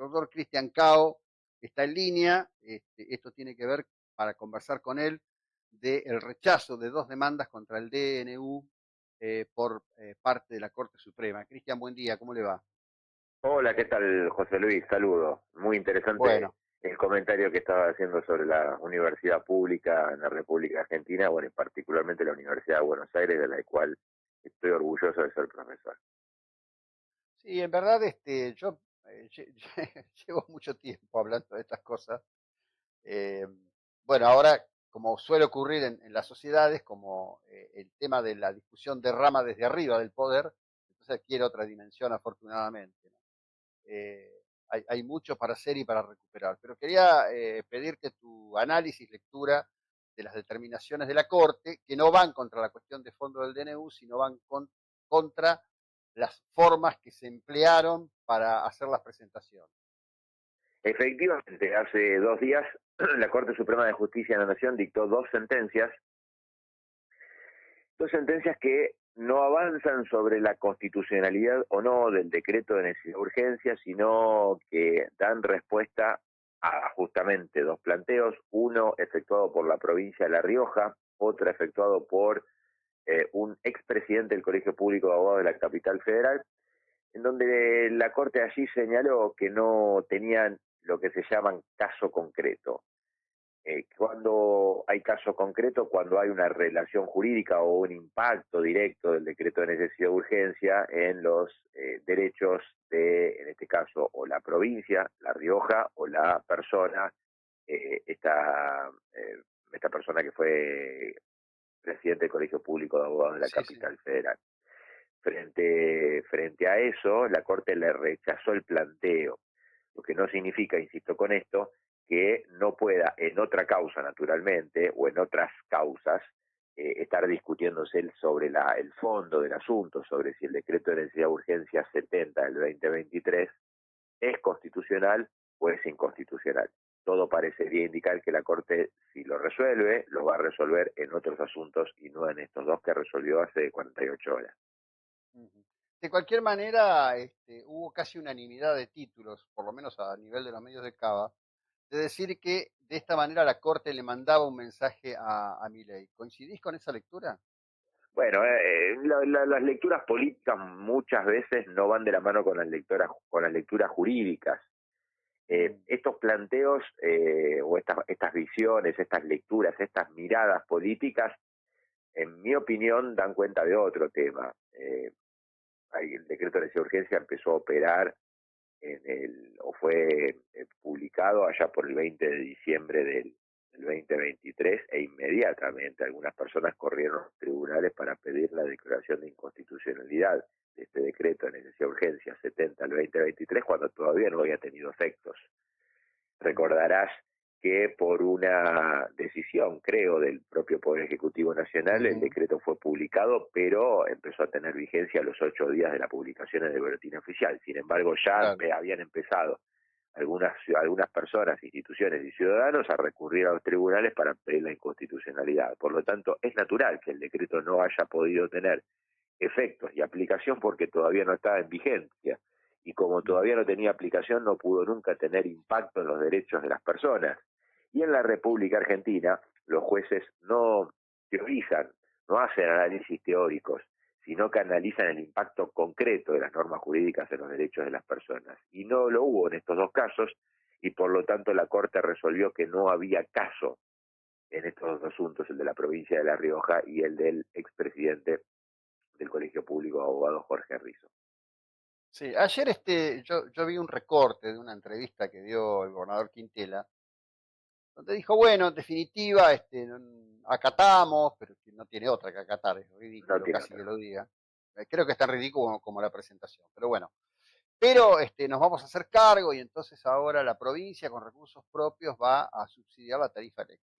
doctor Cristian Cao está en línea. Esto tiene que ver, para conversar con él, del rechazo de dos demandas contra el DNU por parte de la Corte Suprema. Cristian, buen día, ¿cómo le va? Hola, ¿qué tal, José Luis? Saludos. Muy interesante Bueno, el comentario que estaba haciendo sobre la universidad pública en la República Argentina, bueno, y particularmente la Universidad de Buenos Aires, de la cual estoy orgulloso de ser profesor. sí, en verdad yo llevo mucho tiempo hablando de estas cosas. Eh, bueno, ahora, como suele ocurrir en las sociedades, como el tema de la discusión derrama desde arriba del poder, entonces adquiere otra dimensión afortunadamente, ¿no? Hay mucho para hacer y para recuperar, pero quería pedirte tu análisis, lectura de las determinaciones de la Corte, que no van contra la cuestión de fondo del DNU, sino van contra las formas que se emplearon para hacer las presentaciones. Efectivamente, hace 2 días la Corte Suprema de Justicia de la Nación dictó dos sentencias que no avanzan sobre la constitucionalidad o no del decreto de necesidad de urgencia, sino que dan respuesta a justamente dos planteos, uno efectuado por la provincia de La Rioja, otro efectuado por un expresidente del Colegio Público de Abogados de la capital federal, en donde la Corte allí señaló que no tenían lo que se llaman caso concreto. Cuando hay caso concreto, cuando hay una relación jurídica o un impacto directo del decreto de necesidad de urgencia en los derechos de, en este caso, o la provincia, La Rioja, o la persona, esta persona que fue presidente del Colegio Público de Abogados de la Sí, sí. capital federal. Frente a eso, la Corte le rechazó el planteo, lo que no significa, insisto con esto, que no pueda en otra causa, naturalmente, o en otras causas, estar discutiéndose sobre el fondo del asunto, sobre si el decreto de necesidad de urgencia 70 del 2023 es constitucional o es inconstitucional. Todo parecería indicar que la Corte, si lo resuelve, lo va a resolver en otros asuntos y no en estos dos que resolvió hace 48 horas. Ujú. De cualquier manera, hubo casi unanimidad de títulos, por lo menos a nivel de los medios de Cava, de decir que de esta manera la Corte le mandaba un mensaje a Milei. ¿Coincidís con esa lectura? Bueno, las lecturas políticas muchas veces no van de la mano con las lecturas jurídicas. Mm. Estos planteos o estas visiones, estas lecturas, estas miradas políticas, en mi opinión, dan cuenta de otro tema. El decreto de necesidad de urgencia empezó a operar o fue publicado allá por el 20 de diciembre del 2023 e inmediatamente algunas personas corrieron a los tribunales para pedir la declaración de inconstitucionalidad de este decreto de necesidad de urgencia 70 al 2023 cuando todavía no había tenido efectos. Mm. Recordarás que por una decisión, creo, del propio Poder Ejecutivo Nacional, el Ujú. decreto fue publicado, pero empezó a tener vigencia a los 8 días de la publicación en el boletín oficial. Sin embargo, ya Claro. habían empezado algunas personas, instituciones y ciudadanos a recurrir a los tribunales para pedir la inconstitucionalidad. Por lo tanto, es natural que el decreto no haya podido tener efectos y aplicación porque todavía no estaba en vigencia. Y como Ujú. todavía no tenía aplicación, no pudo nunca tener impacto en los derechos de las personas. Y en la República Argentina, los jueces no teorizan, no hacen análisis teóricos, sino que analizan el impacto concreto de las normas jurídicas en los derechos de las personas. Y no lo hubo en estos dos casos, y por lo tanto la Corte resolvió que no había caso en estos dos asuntos, el de la provincia de La Rioja y el del expresidente del Colegio Público de Abogados Jorge Rizzo. Sí, ayer yo vi un recorte de una entrevista que dio el gobernador Quintela, donde dijo, bueno, en definitiva, acatamos, pero que no tiene otra que acatar, es No ridículo tiene casi que otra. lo diga. Creo que es tan ridículo como la presentación, pero bueno. Pero nos vamos a hacer cargo y entonces ahora la provincia con recursos propios va a subsidiar la tarifa eléctrica.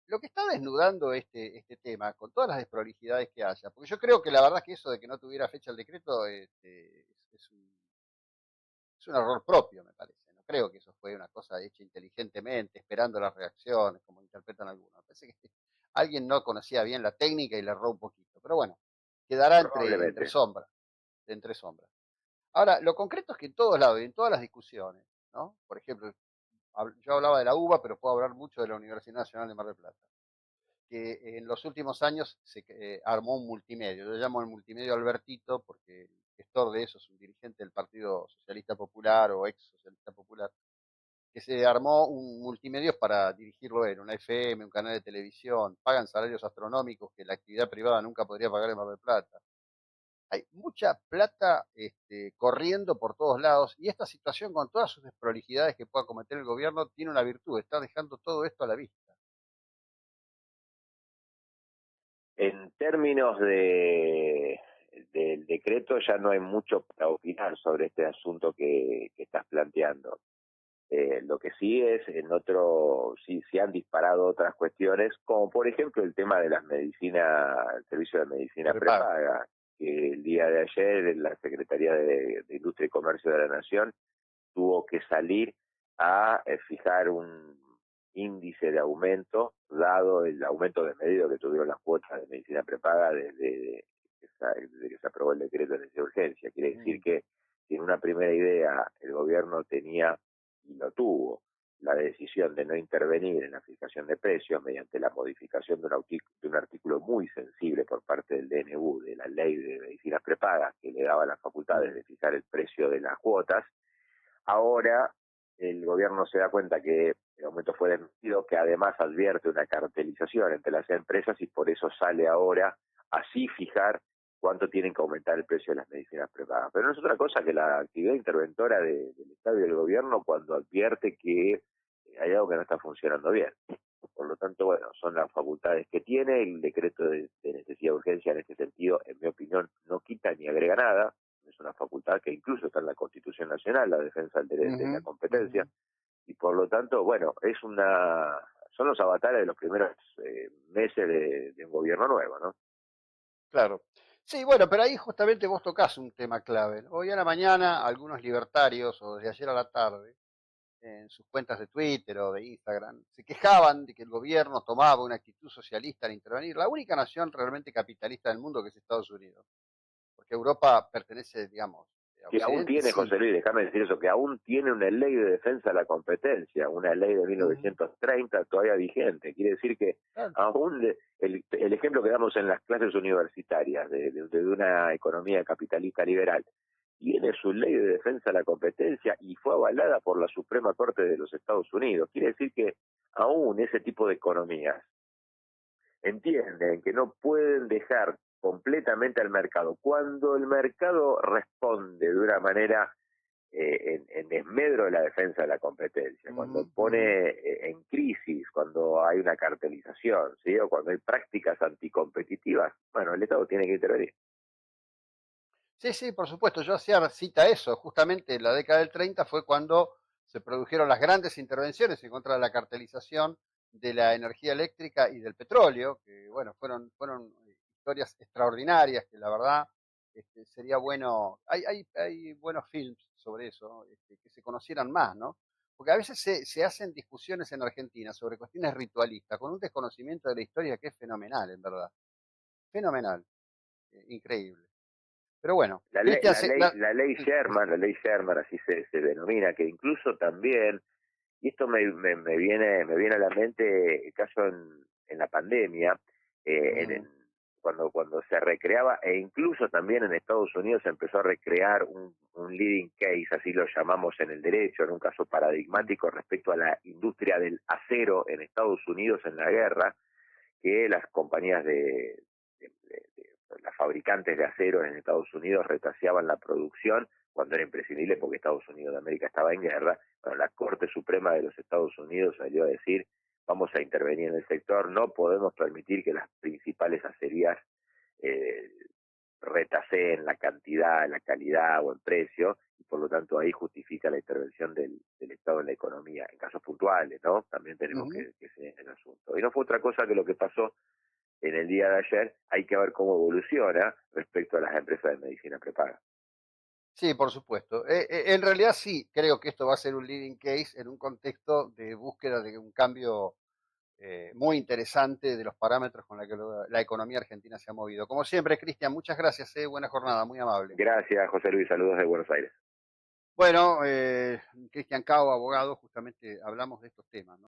Lo que está desnudando este tema, con todas las desprolijidades que haya, porque yo creo que la verdad es que eso de que no tuviera fecha el decreto es un error propio, me parece. No creo que eso fue una cosa hecha inteligentemente, esperando las reacciones, como interpretan algunos. Me parece que alguien no conocía bien la técnica y le erró un poquito. Pero bueno, quedará entre Probablemente. sombras, entre sombras. Ahora, lo concreto es que en todos lados y en todas las discusiones, ¿no? Por ejemplo, yo hablaba de la UBA, pero puedo hablar mucho de la Universidad Nacional de Mar del Plata, que en los últimos años se armó un multimedio. Yo llamo el multimedio Albertito porque el gestor de eso es un dirigente del Partido Socialista Popular o ex Socialista Popular, que se armó un multimedio para dirigirlo él, una FM, un canal de televisión, pagan salarios astronómicos que la actividad privada nunca podría pagar en Mar del Plata. Hay mucha plata corriendo por todos lados y esta situación con todas sus desprolijidades que pueda cometer el gobierno tiene una virtud, está dejando todo esto a la vista. En términos del decreto ya no hay mucho para opinar sobre este asunto que estás planteando. Lo que sí es, en otro, sí se han disparado otras cuestiones, como por ejemplo el tema de las medicinas, el servicio de medicina Prepaga. prepaga, que el día de ayer en la Secretaría de Industria y Comercio de la Nación tuvo que salir a fijar un índice de aumento, dado el aumento desmedido que tuvieron las cuotas de medicina prepaga desde que se aprobó el decreto de necesidad de urgencia. Quiere decir Mm, que si en una primera idea el gobierno tenía, y lo tuvo, la decisión de no intervenir en la fijación de precios mediante la modificación de un artículo muy sensible por parte del DNU, de la ley de medicinas prepagas, que le daba las facultades mm, de fijar el precio de las cuotas. Ahora el gobierno se da cuenta que el aumento fue desmedido, que además advierte una cartelización entre las empresas y por eso sale ahora así fijar cuánto tienen que aumentar el precio de las medicinas prepagas. Pero no es otra cosa que la actividad interventora del Estado y del gobierno cuando advierte que hay algo que no está funcionando bien. Por lo tanto, bueno, son las facultades que tiene. El decreto de necesidad de urgencia en este sentido, en mi opinión, no quita ni agrega nada. Es una facultad que incluso está en la Constitución Nacional, la defensa de la ujú, competencia, ujú. y por lo tanto, bueno, son los avatares de los primeros meses de un gobierno nuevo, ¿no? Claro. Sí, bueno, pero ahí justamente vos tocás un tema clave, ¿no? Hoy a la mañana algunos libertarios, o desde ayer a la tarde, en sus cuentas de Twitter o de Instagram, se quejaban de que el gobierno tomaba una actitud socialista al intervenir. La única nación realmente capitalista del mundo que es Estados Unidos, porque Europa pertenece, digamos, a Que aún Occidente, tiene, sí. José Luis, déjame decir eso, que aún tiene una ley de defensa de la competencia, una ley de Ujú, 1930 todavía vigente. Quiere decir que claro. aún el ejemplo que damos en las clases universitarias de una economía capitalista liberal, tiene su ley de defensa de la competencia y fue avalada por la Suprema Corte de los Estados Unidos. Quiere decir que aún ese tipo de economías entienden que no pueden dejar completamente al mercado. Cuando el mercado responde de una manera en desmedro de la defensa de la competencia, Ujú, cuando ujú. pone en crisis, cuando hay una cartelización, ¿sí? O cuando hay prácticas anticompetitivas, bueno, el Estado tiene que intervenir. Sí, sí, por supuesto. Yo hacía cita a eso. Justamente en la década del 30 fue cuando se produjeron las grandes intervenciones en contra de la cartelización de la energía eléctrica y del petróleo, que bueno, fueron historias extraordinarias que la verdad sería bueno, hay buenos films sobre eso, que se conocieran más, ¿no? Porque a veces se hacen discusiones en Argentina sobre cuestiones ritualistas, con un desconocimiento de la historia que es fenomenal, en verdad. Fenomenal, increíble. Pero bueno, La ley, Cristian, la ley, la ley Sherman, la ley Sherman, así se denomina, que incluso también, y esto me viene a la mente el caso en la pandemia, eh, en, mm, en- cuando se recreaba, e incluso también en Estados Unidos se empezó a recrear un leading case, así lo llamamos en el derecho, en un caso mm, paradigmático respecto a la industria del acero en Estados Unidos en la guerra, que las compañías las fabricantes de acero en Estados Unidos retaseaban la producción cuando era imprescindible porque Estados Unidos de América estaba en guerra. Bueno, la Corte Suprema de los Estados Unidos salió a decir, vamos a intervenir en el sector, no podemos permitir que las principales acerías eh, retaseen la cantidad, la calidad o el precio, y por lo tanto ahí justifica la intervención del Estado en la economía, en casos puntuales, ¿no? También tenemos ujú. que seguir el asunto. Y no fue otra cosa que lo que pasó en el día de ayer, hay que ver cómo evoluciona respecto a las empresas de medicina prepaga. Sí, por supuesto. En realidad sí, creo que esto va a ser un leading case en un contexto de búsqueda de un cambio muy interesante de los parámetros con la que la economía argentina se ha movido. Como siempre, Cristian, muchas gracias, buena jornada, muy amable. Gracias, José Luis. Saludos de Buenos Aires. Bueno, Cristian Cao, abogado, justamente hablamos de estos temas, ¿no?